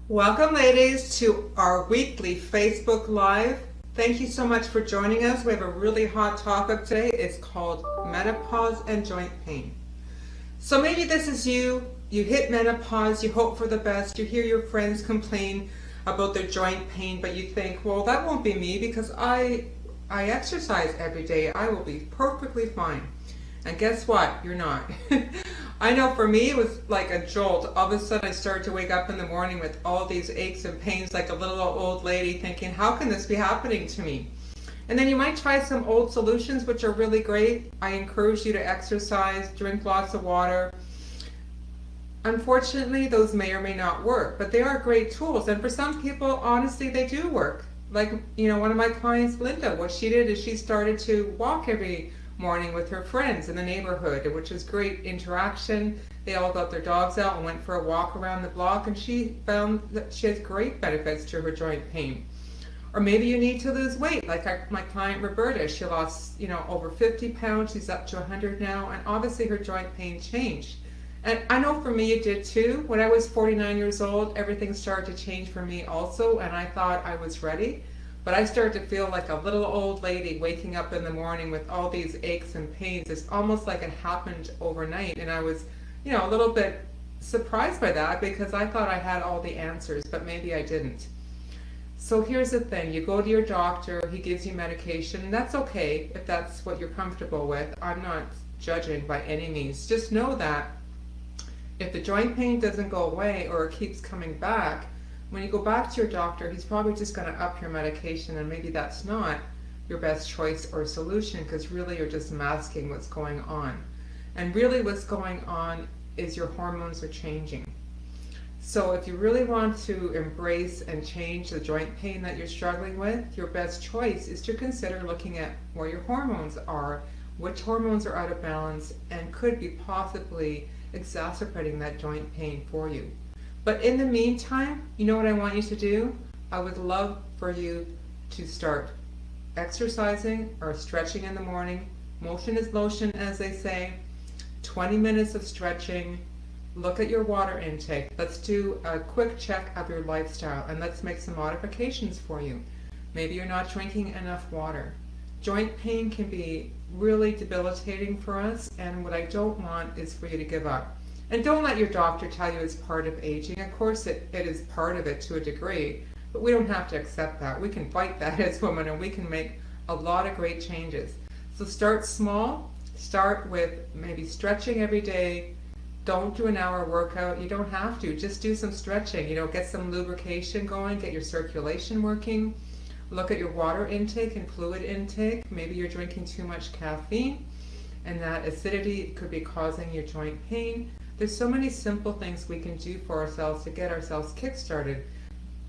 Welcome, ladies, to our weekly Facebook Live. Thank you so much for joining us. We have a really hot topic today. It's called menopause and joint pain. So maybe this is you. You hit menopause, you hope for the best, you hear your friends complain about their joint pain, but you think, well, that won't be me because I exercise every day. I will be perfectly fine. And guess what? You're not. I know for me it was like a jolt. All of a sudden I started to wake up in the morning with all these aches and pains like a little old lady thinking, how can this be happening to me? And then you might try some old solutions which are really great. I encourage you to exercise, drink lots of water. Unfortunately, those may or may not work, but they are great tools. And for some people, honestly, they do work. Like, one of my clients, Linda, what she did is she started to walk every morning with her friends in the neighborhood, which was great interaction. They all got their dogs out and went for a walk around the block, and she found that she has great benefits to her joint pain. Or maybe you need to lose weight, like my client Roberta. She lost, over 50 pounds. She's up to 100 now, and obviously her joint pain changed. And I know for me it did too. When I was 49 years old, everything started to change for me also, and I thought I was ready. But I started to feel like a little old lady waking up in the morning with all these aches and pains. It's almost like it happened overnight. And I was, a little bit surprised by that because I thought I had all the answers, but maybe I didn't. So here's the thing. You go to your doctor, he gives you medication, and that's okay if that's what you're comfortable with. I'm not judging by any means. Just know that if the joint pain doesn't go away or it keeps coming back, when you go back to your doctor, he's probably just going to up your medication, and maybe that's not your best choice or solution because really you're just masking what's going on. And really what's going on is your hormones are changing. So if you really want to embrace and change the joint pain that you're struggling with, your best choice is to consider looking at where your hormones are, which hormones are out of balance, and could be possibly exacerbating that joint pain for you. But in the meantime, you know what I want you to do? I would love for you to start exercising or stretching in the morning. Motion is lotion, as they say. 20 minutes of stretching. Look at your water intake. Let's do a quick check of your lifestyle and let's make some modifications for you. Maybe you're not drinking enough water. Joint pain can be really debilitating for us, and what I don't want is for you to give up. And don't let your doctor tell you it's part of aging. Of course it is part of it to a degree, but we don't have to accept that. We can fight that as women, and we can make a lot of great changes. So start small. Start with maybe stretching every day. Don't do an hour workout. You don't have to. Just do some stretching. Get some lubrication going, get your circulation working. Look at your water intake and fluid intake. Maybe you're drinking too much caffeine, and that acidity could be causing your joint pain. There's so many simple things we can do for ourselves to get ourselves kick-started.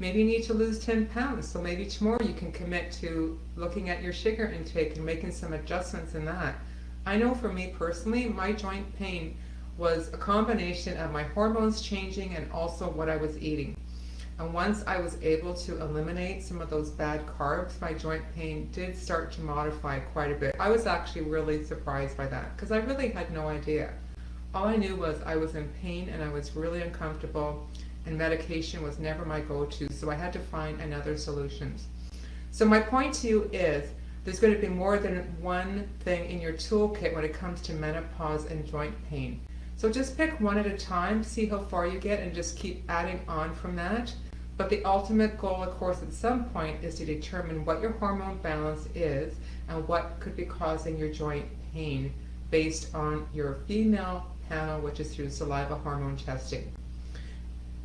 Maybe you need to lose 10 pounds, so maybe tomorrow you can commit to looking at your sugar intake and making some adjustments in that. I know for me personally, my joint pain was a combination of my hormones changing and also what I was eating. And once I was able to eliminate some of those bad carbs, my joint pain did start to modify quite a bit. I was actually really surprised by that because I really had no idea. All I knew was I was in pain and I was really uncomfortable, and medication was never my go-to, so I had to find another solutions. So my point to you is there's going to be more than one thing in your toolkit when it comes to menopause and joint pain. So just pick one at a time, see how far you get, and just keep adding on from that. But the ultimate goal, of course, at some point is to determine what your hormone balance is and what could be causing your joint pain based on your female panel, which is through saliva hormone testing.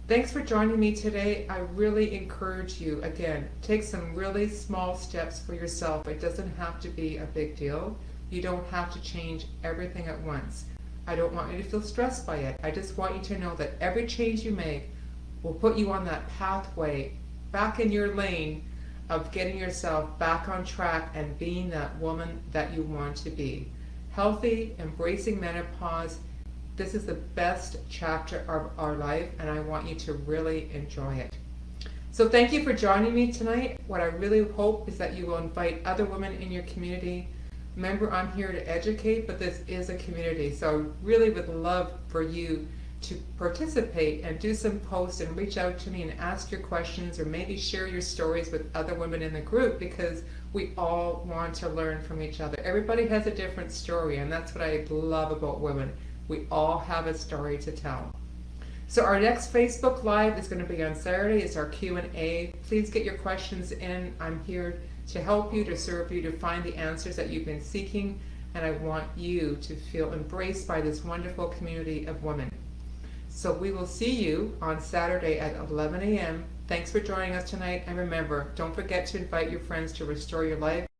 Thanks for joining me today. I really encourage you, again, take some really small steps for yourself. It doesn't have to be a big deal. You don't have to change everything at once. I don't want you to feel stressed by it. I just want you to know that every change you make will put you on that pathway back in your lane of getting yourself back on track and being that woman that you want to be. Healthy, embracing menopause. This is the best chapter of our life, and I want you to really enjoy it. So thank you for joining me tonight. What I really hope is that you will invite other women in your community. Remember, I'm here to educate, but this is a community, so I really would love for you to participate and do some posts and reach out to me and ask your questions, or maybe share your stories with other women in the group, because we all want to learn from each other. Everybody has a different story, and that's what I love about women. We all have a story to tell. So our next Facebook Live is going to be on Saturday. It's our Q&A. Please get your questions in. I'm here to help you, to serve you, to find the answers that you've been seeking, and I want you to feel embraced by this wonderful community of women. So we will see you on Saturday at 11 a.m. Thanks for joining us tonight, and remember, don't forget to invite your friends to Restore Your Life.